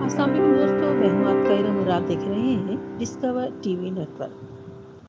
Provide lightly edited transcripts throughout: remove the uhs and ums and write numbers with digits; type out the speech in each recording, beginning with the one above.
السلام علیکم دوستوں، میں ہوں آپ کا ارم اور آپ دیکھ رہے ہیں ڈسکور ٹی وی نیٹورک۔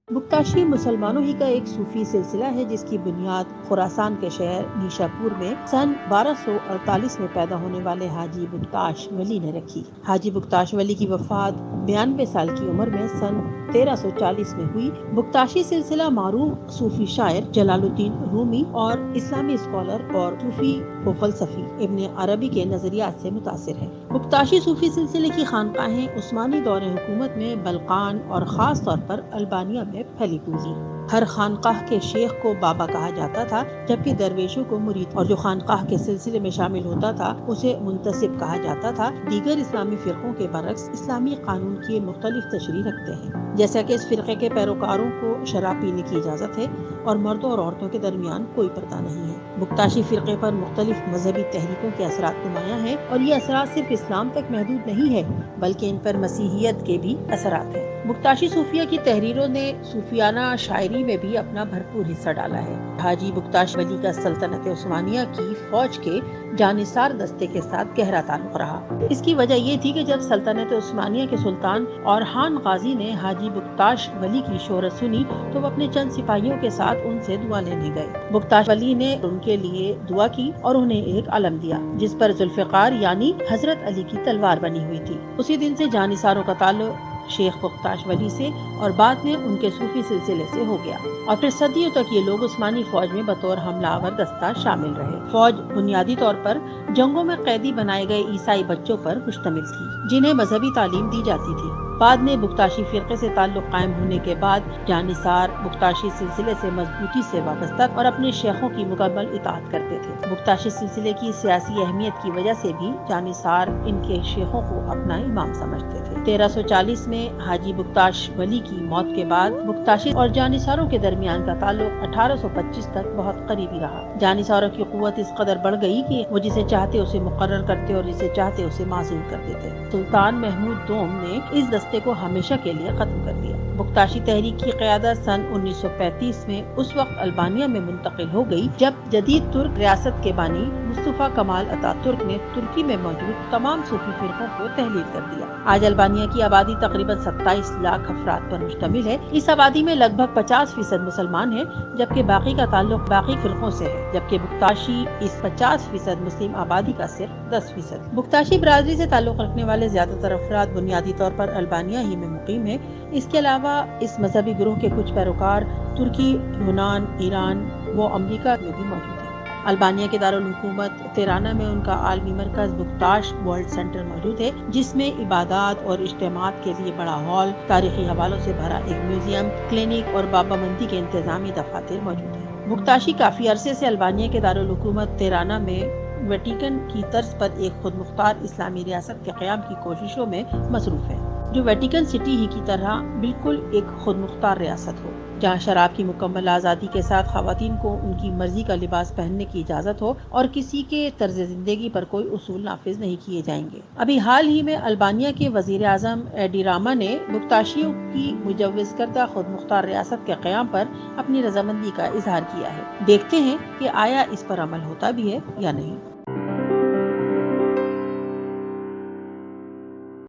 بکتاشی مسلمانوں ہی کا ایک صوفی سلسلہ ہے جس کی بنیاد خراسان کے شہر نیشاپور میں سن 1248 میں پیدا ہونے والے حاجی بکتاش ولی نے رکھی۔ حاجی بکتاش ولی کی وفات 92 سال کی عمر میں سن 1340 میں ہوئی۔ بکتاشی سلسلہ معروف صوفی شاعر جلال الدین رومی اور اسلامی اسکالر اور صوفی و فلسفی ابن عربی کے نظریات سے متاثر ہے۔ بکتاشی صوفی سلسلے کی خانقاہیں عثمانی دور حکومت میں بلقان اور خاص طور پر البانیہ میں پھیلی ہوئی۔ ہر خانقاہ کے شیخ کو بابا کہا جاتا تھا، جبکہ درویشوں کو مرید، اور جو خانقاہ کے سلسلے میں شامل ہوتا تھا اسے منتسب کہا جاتا تھا۔ دیگر اسلامی فرقوں کے برعکس اسلامی قانون کی مختلف تشریح رکھتے ہیں، جیسا کہ اس فرقے کے پیروکاروں کو شراب پینے کی اجازت ہے اور مردوں اور عورتوں کے درمیان کوئی پردہ نہیں ہے۔ بکتاشی فرقے پر مختلف مذہبی تحریکوں کے اثرات نمایاں ہیں، اور یہ اثرات صرف اسلام تک محدود نہیں ہے بلکہ ان پر مسیحیت کے بھی اثرات ہیں۔ بکتاشی صوفیہ کی تحریروں نے صوفیانہ شاعری میں بھی اپنا بھرپور حصہ ڈالا ہے۔ حاجی بکتاش ولی کا سلطنت عثمانیہ کی فوج کے جانثار دستے کے ساتھ گہرا تعلق رہا۔ اس کی وجہ یہ تھی کہ جب سلطنت عثمانیہ کے سلطان اورحان غازی نے حاجی بکتاش ولی کی شہرت سنی تو وہ اپنے چند سپاہیوں کے ساتھ ان سے دعا لینے گئے۔ بکتاش ولی نے ان کے لیے دعا کی اور انہیں ایک علم دیا جس پر ذوالفقار یعنی حضرت علی کی تلوار بنی ہوئی تھی۔ اسی دن سے جانثاروں کا تعلق شیخ بکتاش ولی سے اور بعد میں ان کے صوفی سلسلے سے ہو گیا، اور پھر صدیوں تک یہ لوگ عثمانی فوج میں بطور حملہ آور دستہ شامل رہے۔ فوج بنیادی طور پر جنگوں میں قیدی بنائے گئے عیسائی بچوں پر مشتمل تھی جنہیں مذہبی تعلیم دی جاتی تھی۔ بعد میں بکتاشی فرقے سے تعلق قائم ہونے کے بعد جانثار بکتاشی سلسلے سے مضبوطی سے وابستہ اور اپنے شیخوں کی مکمل اطاعت کرتے تھے۔ بکتاشی سلسلے کی سیاسی اہمیت کی وجہ سے بھی جانثار ان کے شیخوں کو اپنا امام سمجھتے تھے۔ 1340 میں حاجی بکتاش ولی کی موت کے بعد بکتاشی اور جانثاروں کے درمیان کا تعلق 1825 تک بہت قریبی رہا۔ جانثاروں کی قوت اس قدر بڑھ گئی کہ وہ جسے چاہتے اسے مقرر کرتے اور جسے چاہتے اسے معزول کر دیتے۔ سلطان محمود دوم نے اس دستے کو ہمیشہ کے لیے ختم کر دیا۔ بکتاشی تحریک کی قیادت سن 1935 میں اس وقت البانیہ میں منتقل ہو گئی جب جدید ترک ریاست کے بانی مصطفیٰ کمال اتا ترک نے ترکی میں موجود تمام صوفی فرقوں کو تحلیل کر دیا۔ آج البانیہ کی آبادی تقریباً 27 لاکھ افراد پر مشتمل ہے۔ اس آبادی میں لگ بھگ 50% مسلمان ہیں، جبکہ باقی کا تعلق باقی فرقوں سے ہے، جبکہ بکتاشی اس 50% مسلم آبادی کا صرف 10%۔ بکتاشی برادری سے تعلق رکھنے والے زیادہ تر افراد بنیادی طور پر البانیہ ہی میں مقیم ہیں۔ اس کے علاوہ اس مذہبی گروہ کے کچھ پیروکار ترکی، یونان، ایران و امریکہ میں بھی موجود ہیں۔ البانیہ کے دارالحکومت تیرانہ میں ان کا عالمی مرکز بکتاش ورلڈ سینٹر موجود ہے، جس میں عبادات اور اجتماعات کے لیے بڑا ہال، تاریخی حوالوں سے بھرا ایک میوزیم، کلینک اور بابا مندی کے انتظامی دفاتر موجود ہیں۔ بکتاشی کافی عرصے سے البانیہ کے دارالحکومت تیرانہ میں ویٹیکن کی طرز پر ایک خود مختار اسلامی ریاست کے قیام کی کوششوں میں مصروف ہے، جو ویٹیکن سٹی ہی کی طرح بالکل ایک خود مختار ریاست ہو، جہاں شراب کی مکمل آزادی کے ساتھ خواتین کو ان کی مرضی کا لباس پہننے کی اجازت ہو اور کسی کے طرز زندگی پر کوئی اصول نافذ نہیں کیے جائیں گے۔ ابھی حال ہی میں البانیہ کے وزیر اعظم ایڈی راما نے بکتاشیوں کی مجوز کردہ خود مختار ریاست کے قیام پر اپنی رضامندی کا اظہار کیا ہے۔ دیکھتے ہیں کہ آیا اس پر عمل ہوتا بھی ہے یا نہیں۔